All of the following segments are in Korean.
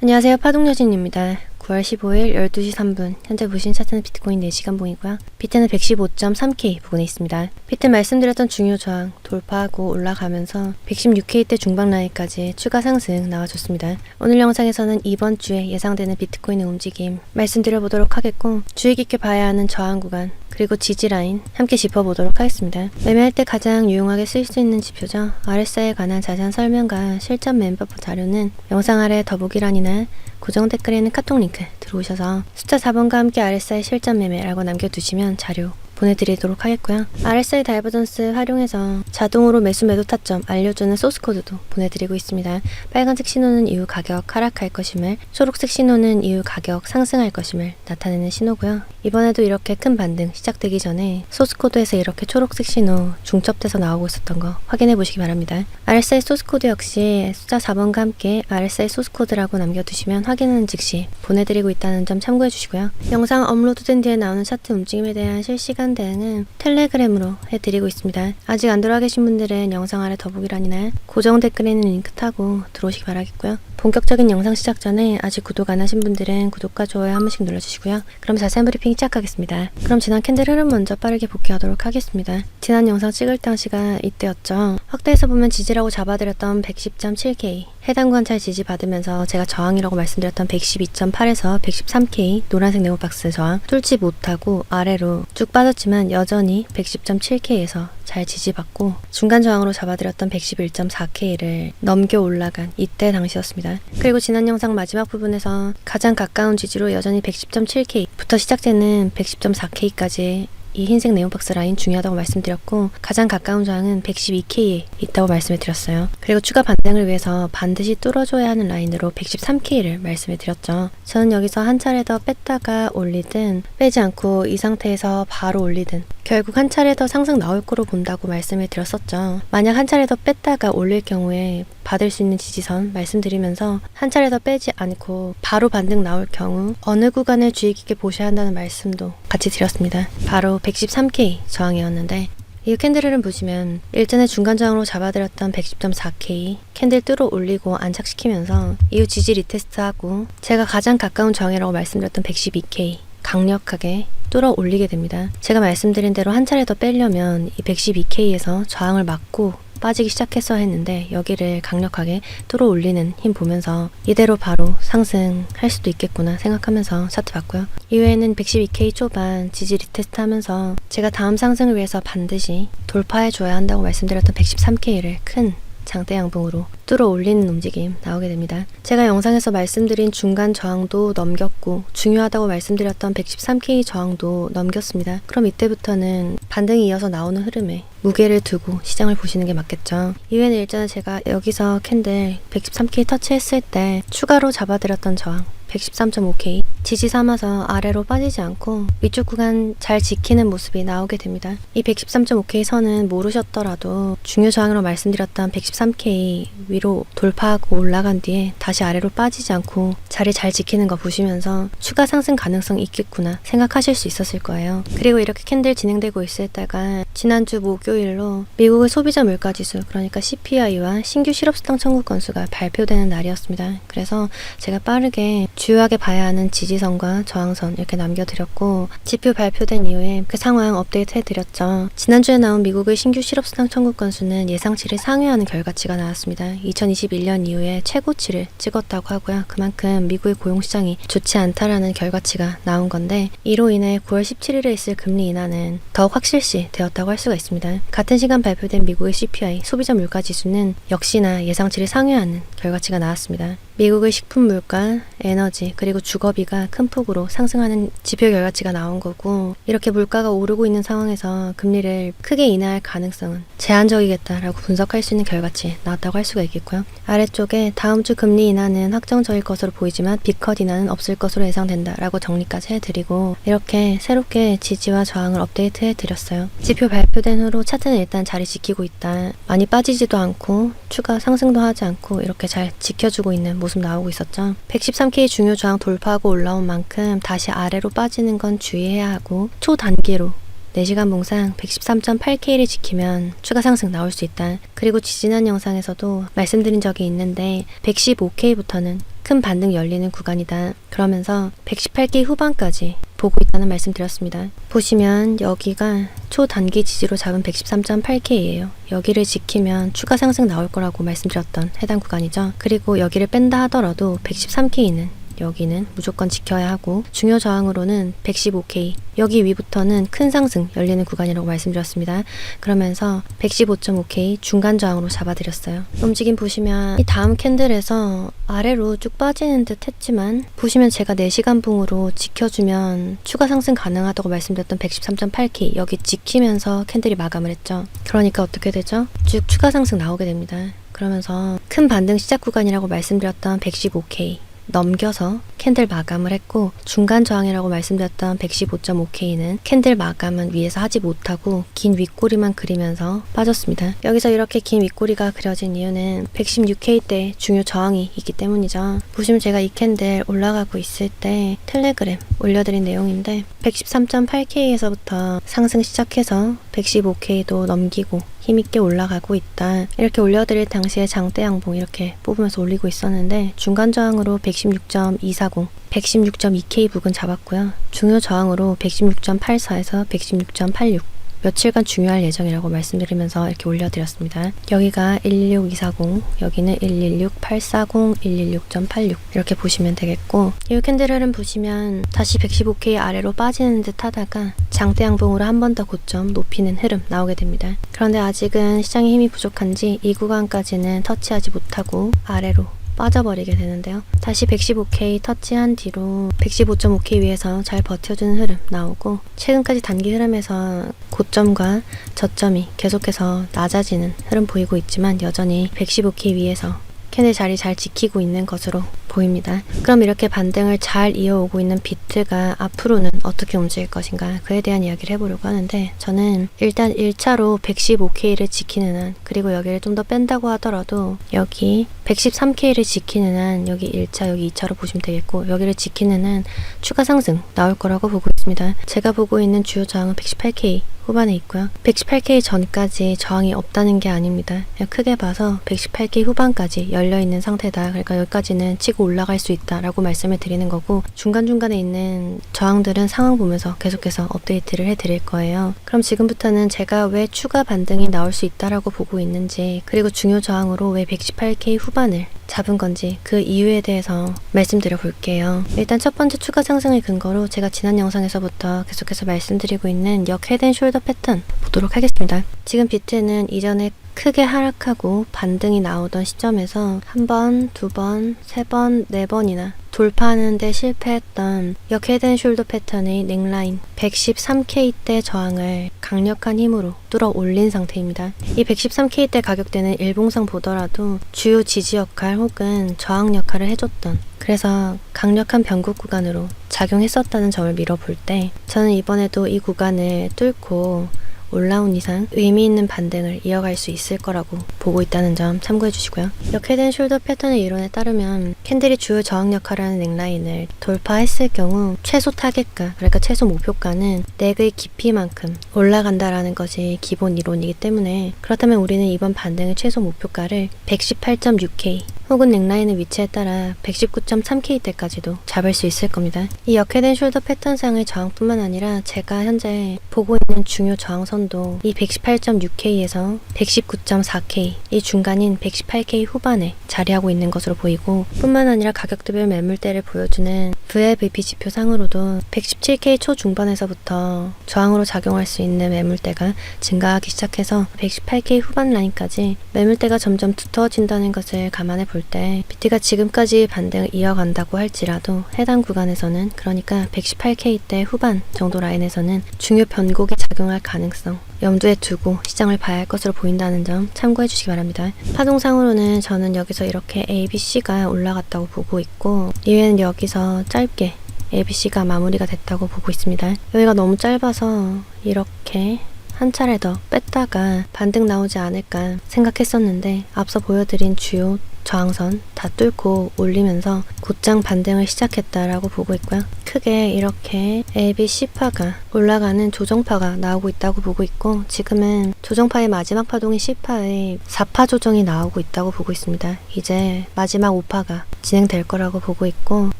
안녕하세요. 파동여진입니다. 9월 15일 12시 3분 현재 보신 차트는 비트코인 4시간 봉이고요. 비트는 115.3K 부근에 있습니다. 비트 말씀드렸던 중요 저항 돌파하고 올라가면서 116K대 중반 라인까지 추가 상승 나와줬습니다. 오늘 영상에서는 이번 주에 예상되는 비트코인의 움직임 말씀드려보도록 하겠고, 주의 깊게 봐야 하는 저항 구간 그리고 지지 라인 함께 짚어보도록 하겠습니다. 매매할 때 가장 유용하게 쓸 수 있는 지표죠. RSI에 관한 자세한 설명과 실전 멤버법 자료는 영상 아래 더보기란이나 고정 댓글에는 카톡 링크 들어오셔서 숫자 4번과 함께 RSI 실전 매매라고 남겨두시면 자료 보내드리도록 하겠고요. RSI 다이버전스 활용해서 자동으로 매수 매도 타점 알려주는 소스 코드도 보내드리고 있습니다. 빨간색 신호는 이후 가격 하락할 것임을, 초록색 신호는 이후 가격 상승할 것임을 나타내는 신호고요. 이번에도 이렇게 큰 반등 시작되기 전에 소스 코드에서 이렇게 초록색 신호 중첩돼서 나오고 있었던 거 확인해 보시기 바랍니다. RSI 소스 코드 역시 숫자 4번과 함께 RSI 소스 코드라고 남겨두시면 확인하는 즉시 보내드리고 있다는 점 참고해 주시고요. 영상 업로드된 뒤에 나오는 차트 움직임에 대한 실시간 대응은 텔레그램으로 해드리고 있습니다. 아직 안 들어와 계신 분들은 영상 아래 더보기란이나 고정 댓글에는 링크 타고 들어오시기 바라겠고요. 본격적인 영상 시작 전에 아직 구독 안 하신 분들은 구독과 좋아요 한 번씩 눌러주시고요. 그럼 자세한 브리핑 시작하겠습니다. 그럼 지난 캔들 흐름 먼저 빠르게 복귀하도록 하겠습니다. 지난 영상 찍을 당시가 이때였죠. 확대해서 보면 지지라고 잡아드렸던 110.7K 해당 관찰 지지 받으면서 제가 저항이라고 말씀드렸던 112.8에서 113K 노란색 네모박스 저항 뚫지 못하고 아래로 쭉 빠졌지만 여전히 110.7K에서 잘 지지받고 중간 저항으로 잡아드렸던 111.4K를 넘겨 올라간 이때 당시였습니다. 그리고 지난 영상 마지막 부분에서 가장 가까운 지지로 여전히 110.7K부터 시작되는 110.4K까지 이 흰색 네온박스 라인 중요하다고 말씀드렸고, 가장 가까운 저항은 112K에 있다고 말씀을 드렸어요. 그리고 추가 반등을 위해서 반드시 뚫어줘야 하는 라인으로 113K를 말씀을 드렸죠. 저는 여기서 한 차례 더 뺐다가 올리든 빼지 않고 이 상태에서 바로 올리든 결국 한 차례 더 상승 나올 거로 본다고 말씀을 드렸었죠. 만약 한 차례 더 뺐다가 올릴 경우에 받을 수 있는 지지선 말씀드리면서 한 차례 더 빼지 않고 바로 반등 나올 경우 어느 구간을 주의 깊게 보셔야 한다는 말씀도 같이 드렸습니다. 바로 113K 저항이었는데, 이 캔들 흐름 보시면 일전에 중간 저항으로 잡아드렸던 110.4K 캔들 뚫어 올리고 안착시키면서 이후 지지 리테스트하고 제가 가장 가까운 저항이라고 말씀드렸던 112K 강력하게 뚫어 올리게 됩니다. 제가 말씀드린 대로 한 차례 더 빼려면 이 112K에서 저항을 막고 빠지기 시작했어야 했는데 여기를 강력하게 뚫어 올리는 힘 보면서 이대로 바로 상승할 수도 있겠구나 생각하면서 차트 봤고요. 이후에는 112K 초반 지지 리테스트 하면서 제가 다음 상승을 위해서 반드시 돌파해 줘야 한다고 말씀드렸던 113K를 큰 장대 양봉으로 뚫어 올리는 움직임 나오게 됩니다. 제가 영상에서 말씀드린 중간 저항도 넘겼고 중요하다고 말씀드렸던 113K 저항도 넘겼습니다. 그럼 이때부터는 반등이 이어서 나오는 흐름에 무게를 두고 시장을 보시는 게 맞겠죠. 이후에는 일전에 제가 여기서 캔들 113K 터치했을 때 추가로 잡아드렸던 저항 113.5K 지지 삼아서 아래로 빠지지 않고 위쪽 구간 잘 지키는 모습이 나오게 됩니다. 이 113.5K 선은 모르셨더라도 중요 저항으로 말씀드렸던 113K 위로 돌파하고 올라간 뒤에 다시 아래로 빠지지 않고 자리 잘 지키는 거 보시면서 추가 상승 가능성이 있겠구나 생각하실 수 있었을 거예요. 그리고 이렇게 캔들 진행되고 있을 때가 지난주 목요일로 미국의 소비자 물가지수, 그러니까 CPI와 신규 실업수당 청구 건수가 발표되는 날이었습니다. 그래서 제가 빠르게 주요하게 봐야 하는 지지선과 저항선 이렇게 남겨드렸고, 지표 발표된 이후에 그 상황 업데이트 해드렸죠. 지난주에 나온 미국의 신규 실업수당 청구 건수는 예상치를 상회하는 결과치가 나왔습니다. 2021년 이후에 최고치를 찍었다고 하고요. 그만큼 미국의 고용시장이 좋지 않다라는 결과치가 나온 건데, 이로 인해 9월 17일에 있을 금리 인하는 더욱 확실시 되었다고 할 수가 있습니다. 같은 시간 발표된 미국의 CPI 소비자 물가지수는 역시나 예상치를 상회하는 결과치가 나왔습니다. 미국의 식품 물가, 에너지, 그리고 주거비가 큰 폭으로 상승하는 지표 결과치가 나온 거고, 이렇게 물가가 오르고 있는 상황에서 금리를 크게 인하할 가능성은 제한적이겠다라고 분석할 수 있는 결과치 나왔다고 할 수가 있겠고요. 아래쪽에 다음 주 금리 인하는 확정적일 것으로 보이지만 B컷 인하는 없을 것으로 예상된다라고 정리까지 해드리고, 이렇게 새롭게 지지와 저항을 업데이트 해드렸어요. 지표 발표된 후로 차트는 일단 자리 지키고 있다. 많이 빠지지도 않고 추가 상승도 하지 않고 이렇게 잘 지켜주고 있는 모습 나오고 있었죠. 113K 중요 저항 돌파하고 올라온 만큼 다시 아래로 빠지는 건 주의해야 하고, 초단기로 4시간 봉상 113.8K를 지키면 추가 상승 나올 수 있다. 그리고 지난 영상에서도 말씀드린 적이 있는데 115K부터는 큰 반등 열리는 구간이다. 그러면서 118K 후반까지 보고 있다는 말씀 드렸습니다. 보시면 여기가 초단기 지지로 잡은 113.8K예요. 여기를 지키면 추가 상승 나올 거라고 말씀드렸던 해당 구간이죠. 그리고 여기를 뺀다 하더라도 113K는 여기는 무조건 지켜야 하고, 중요 저항으로는 115K, 여기 위부터는 큰 상승 열리는 구간이라고 말씀드렸습니다. 그러면서 115.5K 중간 저항으로 잡아드렸어요. 움직임 보시면 이 다음 캔들에서 아래로 쭉 빠지는 듯 했지만, 보시면 제가 4시간 봉으로 지켜주면 추가 상승 가능하다고 말씀드렸던 113.8K 여기 지키면서 캔들이 마감을 했죠. 그러니까 어떻게 되죠? 쭉 추가 상승 나오게 됩니다. 그러면서 큰 반등 시작 구간이라고 말씀드렸던 115K 넘겨서 캔들 마감을 했고, 중간 저항이라고 말씀드렸던 115.5K는 캔들 마감은 위에서 하지 못하고 긴 윗꼬리만 그리면서 빠졌습니다. 여기서 이렇게 긴 윗꼬리가 그려진 이유는 116K 때 중요 저항이 있기 때문이죠. 보시면 제가 이 캔들 올라가고 있을 때 텔레그램 올려드린 내용인데, 113.8K에서부터 상승 시작해서 115K도 넘기고 힘있게 올라가고 있다. 이렇게 올려드릴 당시에 장대 양봉 이렇게 뽑으면서 올리고 있었는데, 중간 저항으로 116.240, 116.2K 부근 잡았고요. 중요 저항으로 116.84에서 116.86 며칠간 중요할 예정이라고 말씀드리면서 이렇게 올려드렸습니다. 여기가 116240, 여기는 116840, 116.86 이렇게 보시면 되겠고, 이 캔들 흐름 보시면 다시 115K 아래로 빠지는 듯 하다가 장대 양봉으로 한 번 더 고점 높이는 흐름 나오게 됩니다. 그런데 아직은 시장의 힘이 부족한지 이 구간까지는 터치하지 못하고 아래로 빠져버리게 되는데요. 다시 115K 터치한 뒤로 115.5K 위에서 잘 버텨주는 흐름 나오고, 최근까지 단기 흐름에서 고점과 저점이 계속해서 낮아지는 흐름 보이고 있지만 여전히 115K 위에서 캔들 자리 잘 지키고 있는 것으로 보입니다. 그럼 이렇게 반등을 잘 이어오고 있는 비트가 앞으로는 어떻게 움직일 것인가, 그에 대한 이야기를 해보려고 하는데, 저는 일단 1차로 115K를 지키는 한, 그리고 여기를 좀 더 뺀다고 하더라도 여기 113K를 지키는 한, 여기 1차 여기 2차로 보시면 되겠고, 여기를 지키는 한 추가 상승 나올 거라고 보고 있습니다. 제가 보고 있는 주요 저항은 118K 후반에 있고요. 118K 전까지 저항이 없다는 게 아닙니다. 그냥 크게 봐서 118K 후반까지 열려있는 상태다. 그러니까 여기까지는 치고 올라갈 수 있다라고 말씀을 드리는 거고, 중간중간에 있는 저항들은 상황 보면서 계속해서 업데이트를 해드릴 거예요. 그럼 지금부터는 제가 왜 추가 반등이 나올 수 있다라고 보고 있는지, 그리고 중요 저항으로 왜 118K 후반을 잡은 건지 그 이유에 대해서 말씀드려 볼게요. 일단 첫 번째 추가 상승의 근거로 제가 지난 영상에서부터 계속해서 말씀드리고 있는 역 헤드 앤 숄더 패턴 보도록 하겠습니다. 지금 비트는 이전에 크게 하락하고 반등이 나오던 시점에서 한 번, 두 번, 세 번, 네 번이나 돌파하는데 실패했던 역 헤드 앤 숄더 패턴의 넥라인 113K대 저항을 강력한 힘으로 뚫어 올린 상태입니다. 이 113K대 가격대는 일봉상 보더라도 주요 지지 역할 혹은 저항 역할을 해줬던, 그래서 강력한 변곡 구간으로 작용했었다는 점을 미뤄볼 때, 저는 이번에도 이 구간을 뚫고 올라온 이상 의미 있는 반등을 이어갈 수 있을 거라고 보고 있다는 점 참고해 주시고요. 역 헤드 앤 숄더 패턴의 이론에 따르면 캔들이 주요 저항 역할을 하는 넥라인을 돌파했을 경우 최소 타겟가, 그러니까 최소 목표가는 넥의 깊이만큼 올라간다라는 것이 기본 이론이기 때문에, 그렇다면 우리는 이번 반등의 최소 목표가를 118.6K 혹은 넥라인의 위치에 따라 119.3K대까지도 잡을 수 있을 겁니다. 이 역 헤드 앤 숄더 패턴상의 저항뿐만 아니라 제가 현재 보고 있는 중요 저항선도 이 118.6K에서 119.4K, 이 중간인 118K 후반에 자리하고 있는 것으로 보이고, 뿐만 아니라 가격대별 매물대를 보여주는 VLVP 지표상으로도 117K 초중반에서부터 저항으로 작용할 수 있는 매물대가 증가하기 시작해서 118K 후반 라인까지 매물대가 점점 두터워진다는 것을 감안해 볼 때, 비트가 지금까지 반등을 이어간다고 할지라도 해당 구간에서는, 그러니까 118K대 후반 정도 라인에서는 중요 변곡이 작용할 가능성 염두에 두고 시장을 봐야 할 것으로 보인다는 점 참고해 주시기 바랍니다. 파동상으로는 저는 여기서 이렇게 ABC가 올라갔다고 보고 있고, 이외에는 여기서 짧게 ABC가 마무리가 됐다고 보고 있습니다. 여기가 너무 짧아서 이렇게 한 차례 더 뺐다가 반등 나오지 않을까 생각했었는데, 앞서 보여드린 주요 저항선 다 뚫고 올리면서 곧장 반등을 시작했다라고 보고 있고요. 크게 이렇게 ABC파가 올라가는 조정파가 나오고 있다고 보고 있고, 지금은 조정파의 마지막 파동인 C파의 4파 조정이 나오고 있다고 보고 있습니다. 이제 마지막 5파가 진행될 거라고 보고 있고,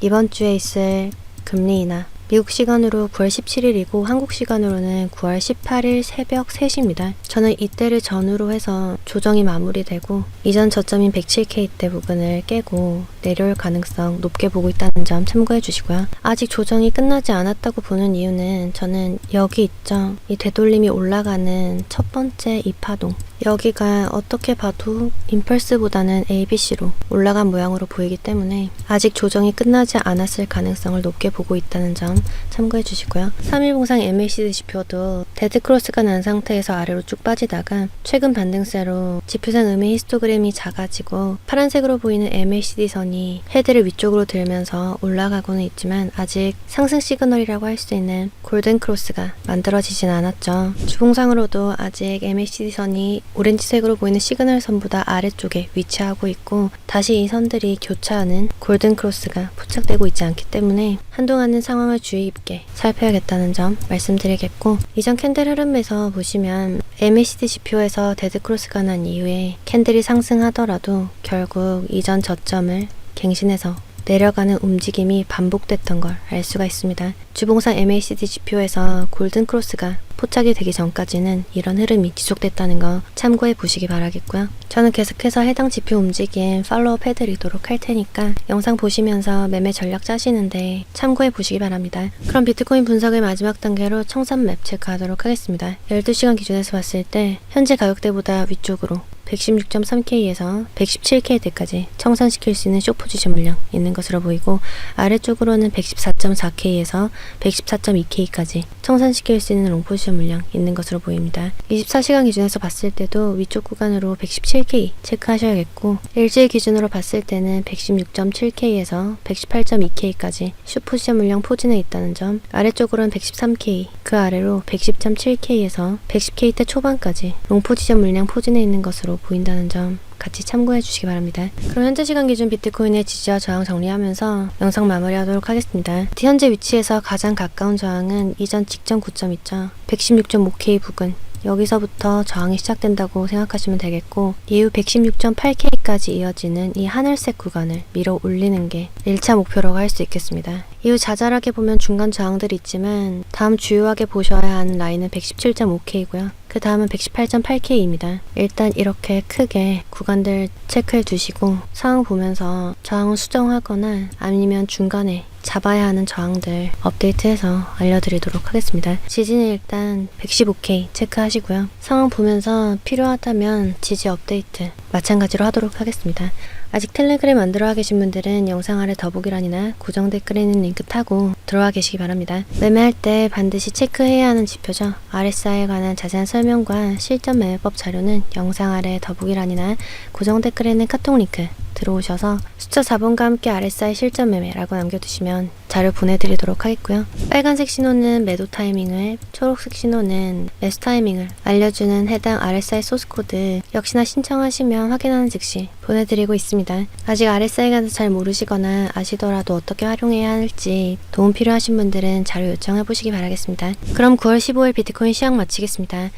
이번 주에 있을 금리 인하, 미국 시간으로 9월 17일이고 한국 시간으로는 9월 18일 새벽 3시입니다. 저는 이때를 전후로 해서 조정이 마무리되고 이전 저점인 107K대 부분을 깨고 내려올 가능성 높게 보고 있다는 점 참고해 주시고요. 아직 조정이 끝나지 않았다고 보는 이유는 저는 여기 있죠. 이 되돌림이 올라가는 첫 번째 이 파동. 여기가 어떻게 봐도 임펄스보다는 ABC로 올라간 모양으로 보이기 때문에 아직 조정이 끝나지 않았을 가능성을 높게 보고 있다는 점 참고해 주시고요. 3일봉상 MACD 지표도 데드크로스가 난 상태에서 아래로 쭉 빠지다가 최근 반등세로 지표상 음의 히스토그램이 작아지고 파란색으로 보이는 MACD 선이 헤드를 위쪽으로 들면서 올라가고는 있지만 아직 상승 시그널이라고 할 수 있는 골든크로스가 만들어지진 않았죠. 주봉상으로도 아직 MACD 선이 오렌지색으로 보이는 시그널 선보다 아래쪽에 위치하고 있고 다시 이 선들이 교차하는 골든크로스가 포착되고 있지 않기 때문에 한동안은 상황을 주의 깊게 살펴야겠다는 점 말씀드리겠고, 이전 캔들 흐름에서 보시면 MACD 지표에서 데드크로스가 난 이후에 캔들이 상승하더라도 결국 이전 저점을 갱신해서 내려가는 움직임이 반복됐던 걸 알 수가 있습니다. 주봉상 MACD 지표에서 골든크로스가 포착이 되기 전까지는 이런 흐름이 지속됐다는 거 참고해 보시기 바라겠고요. 저는 계속해서 해당 지표 움직임 팔로우업 해드리도록 할 테니까 영상 보시면서 매매 전략 짜시는데 참고해 보시기 바랍니다. 그럼 비트코인 분석의 마지막 단계로 청산맵 체크하도록 하겠습니다. 12시간 기준에서 봤을 때 현재 가격대보다 위쪽으로 116.3K에서 117K대까지 청산시킬 수 있는 숏 포지션 물량 있는 것으로 보이고, 아래쪽으로는 114.4K에서 114.2K까지 청산시킬 수 있는 롱 포지션 물량 있는 것으로 보입니다. 24시간 기준에서 봤을 때도 위쪽 구간으로 117K 체크하셔야겠고, 일주일 기준으로 봤을 때는 116.7K에서 118.2K까지 숏 포지션 물량 포진해 있다는 점, 아래쪽으로는 113K, 그 아래로 110.7K에서 110K대 초반까지 롱 포지션 물량 포진해 있는 것으로 보인다는 점 같이 참고해 주시기 바랍니다. 그럼 현재 시간 기준 비트코인의 지지와 저항 정리하면서 영상 마무리하도록 하겠습니다. 현재 위치에서 가장 가까운 저항은 이전 직전 고점 있죠. 116.5K 부근, 여기서부터 저항이 시작된다고 생각하시면 되겠고, 이후 116.8K까지 이어지는 이 하늘색 구간을 밀어 올리는 게 1차 목표라고 할 수 있겠습니다. 이후 자잘하게 보면 중간 저항들이 있지만 다음 주요하게 보셔야 하는 라인은 117.5K고요. 그 다음은 118.8K입니다. 일단 이렇게 크게 구간들 체크해 두시고 상황 보면서 저항을 수정하거나 아니면 중간에 잡아야 하는 저항들 업데이트해서 알려드리도록 하겠습니다. 지지는 일단 115K 체크하시고요. 상황 보면서 필요하다면 지지 업데이트 마찬가지로 하도록 하겠습니다. 아직 텔레그램 안 들어와 계신 분들은 영상 아래 더보기란이나 고정 댓글에 있는 링크 타고 들어와 계시기 바랍니다. 매매할 때 반드시 체크해야 하는 지표죠. RSI에 관한 자세한 설명과 실전 매매법 자료는 영상 아래 더보기란이나 고정 댓글에 있는 카톡 링크 들어오셔서 숫자 4번과 함께 RSI 실전 매매라고 남겨두시면 자료 보내드리도록 하겠고요. 빨간색 신호는 매도 타이밍을, 초록색 신호는 매수 타이밍을 알려주는 해당 RSI 소스코드 역시나 신청하시면 확인하는 즉시 보내드리고 있습니다. 아직 RSI에 관해서 잘 모르시거나 아시더라도 어떻게 활용해야 할지 도움 필요하신 분들은 자료 요청해보시기 바라겠습니다. 그럼 9월 15일 비트코인 시황 마치겠습니다.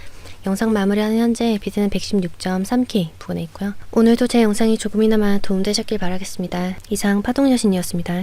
영상 마무리하는 현재 비트는 116.3K 부근에 있고요. 오늘도 제 영상이 조금이나마 도움되셨길 바라겠습니다. 이상 파동여신이었습니다.